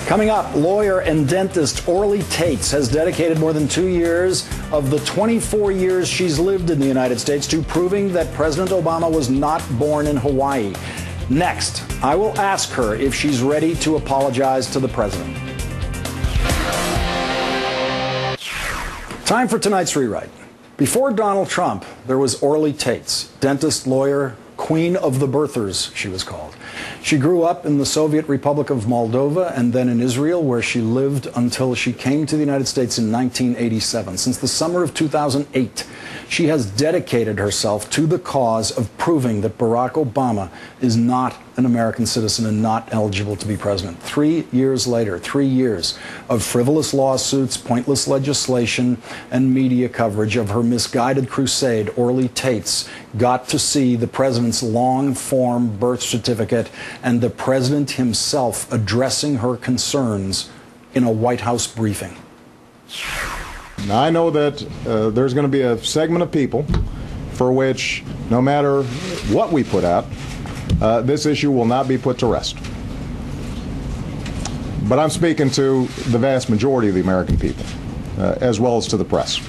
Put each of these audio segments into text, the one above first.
Coming up, lawyer and dentist Orly Taitz has dedicated more than 2 years of the 24 years she's lived in the United States to proving that President Obama was not born in Hawaii. Next, I will ask her if she's ready to apologize to the president. Time for tonight's rewrite. Before Donald Trump, there was Orly Taitz, dentist, lawyer, Queen of the Birthers, she was called. She grew up in the Soviet Republic of Moldova and then in Israel, where she lived until she came to the United States in 1987. Since the summer of 2008, she has dedicated herself to the cause of proving that Barack Obama is not an American citizen and not eligible to be president. 3 years later, 3 years of frivolous lawsuits, pointless legislation, and media coverage of her misguided crusade, Orly Taitz got to see the president's long-form birth certificate and the president himself addressing her concerns in a White House briefing. Now, I know that there's going to be a segment of people for which, no matter what we put out, this issue will not be put to rest. But I'm speaking to the vast majority of the American people, as well as to the press.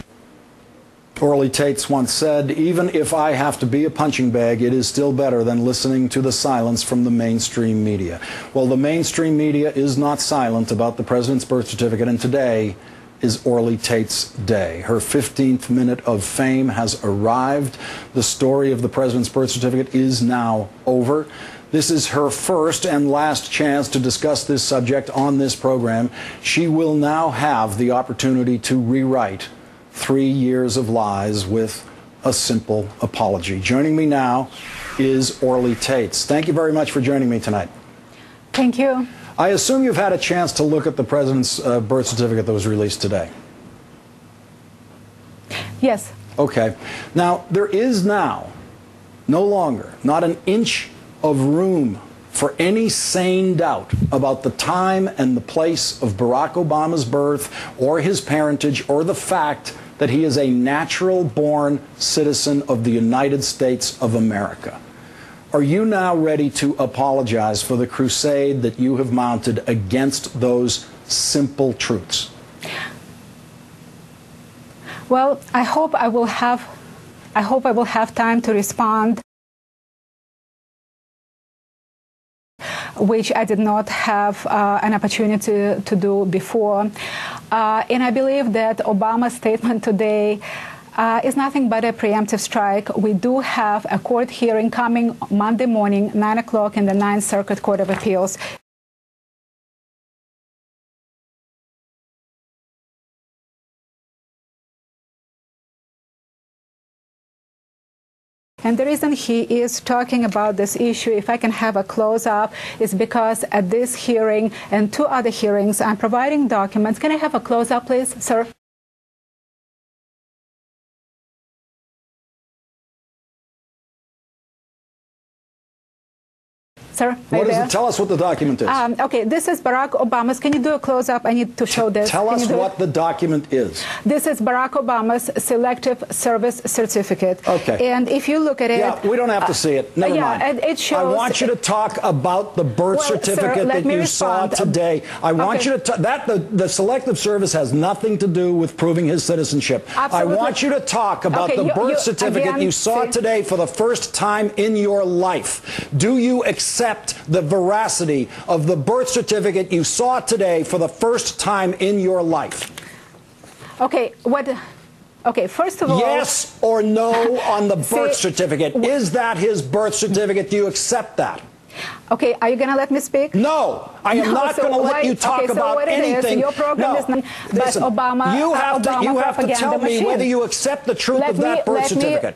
Orly Taitz once said, "Even if I have to be a punching bag, it is still better than listening to the silence from the mainstream media." Well, the mainstream media is not silent about the president's birth certificate, and today is Orly Taitz's day. Her 15th minute of fame has arrived. The story of the president's birth certificate is now over. This is her first and last chance to discuss this subject on this program. She will now have the opportunity to rewrite 3 years of lies with a simple apology. Joining me now is Orly Taitz. Thank you very much for joining me tonight. Thank you. I assume you've had a chance to look at the president's birth certificate that was released today. Yes. Okay. Now, there is now no longer not an inch of room for any sane doubt about the time and the place of Barack Obama's birth or his parentage or the fact that he is a natural-born citizen of the United States of America. Are you now ready to apologize for the crusade that you have mounted against those simple truths? Well, I hope I will have time to respond, which I did not have an opportunity to do before. And I believe that Obama's statement today is nothing but a preemptive strike. We do have a court hearing coming Monday morning, 9 o'clock in the 9th Circuit Court of Appeals. And the reason he is talking about this issue, if I can have a close-up, is because at this hearing and 2 other hearings, I'm providing documents. Can I have a close-up, please, sir? Sir, what is it? Tell us what the document is. Okay, this is Barack Obama's. Can you do a close-up? I need to show this. Tell us what the document is. This is Barack Obama's Selective Service Certificate. Okay. And if you look at it... Yeah, we don't have to see it. Never mind. It shows... I want you to talk about the birth certificate that you saw today. I want you to... the Selective Service has nothing to do with proving his citizenship. Absolutely. I want you to talk about the birth certificate you saw today for the first time in your life. Do you accept the veracity of the birth certificate you saw today for the first time in your life? Okay, okay, first of all... Yes or no on the birth certificate. Is that his birth certificate? Do you accept that? Okay, are you going to let me speak? No, I am not going to let you talk about anything. Your program is not, listen, but Obama, you have to tell me whether you accept the truth of that birth certificate.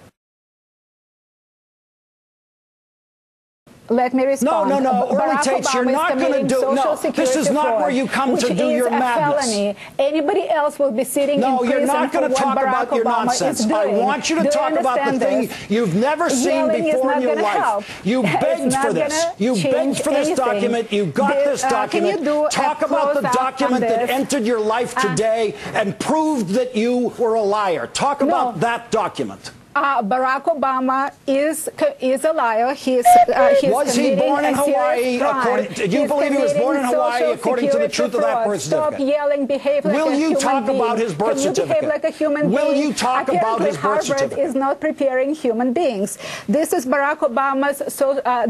Let me respond. No. Orly Taitz, you're not going to do... No, this is not where you come to do your madness. Felony. Anybody else will be sitting in prison. No, you're not going to talk about your nonsense. I want you to talk about the thing you've never seen before in your life. You begged for this. You begged for this document. You got this document. Talk about the document that entered your life today and proved that you were a liar. Talk about that document. Barack Obama is a liar. Was he born in Hawaii? Do you believe he was born in Hawaii according to the truth of that birth certificate? Stop yelling. Behave like a human being. Will you talk about his birth certificate? Can you behave like a human being? Will you talk about his birth certificate? Harvard is not preparing human beings. This is Barack Obama's. So let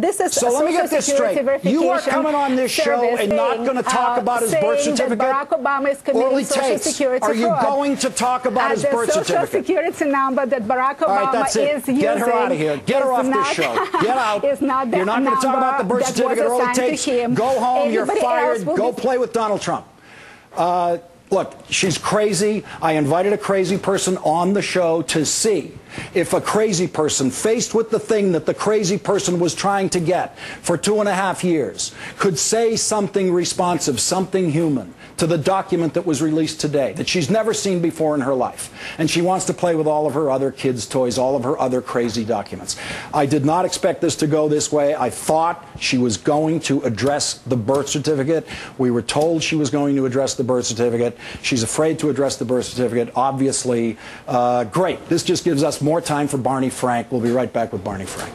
me get this straight. You are coming on this show and not going to talk about his birth certificate? Barack Obama is committing Social Security fraud. Are you going to talk about his birth certificate? The Social Security number that Barack Obama is using. Get her out of here. Get her off this show. Get out. You're not going to talk about the birth certificate or Orly Taitz. Go home. You're fired. Go play with Donald Trump. Look, she's crazy. I invited a crazy person on the show to see if a crazy person, faced with the thing that the crazy person was trying to get for 2.5 years, could say something responsive, something human to the document that was released today that she's never seen before in her life. And she wants to play with all of her other kids' toys, all of her other crazy documents. I did not expect this to go this way. I thought she was going to address the birth certificate. We were told she was going to address the birth certificate. She's afraid to address the birth certificate, obviously. Great. This just gives us more time for Barney Frank. We'll be right back with Barney Frank.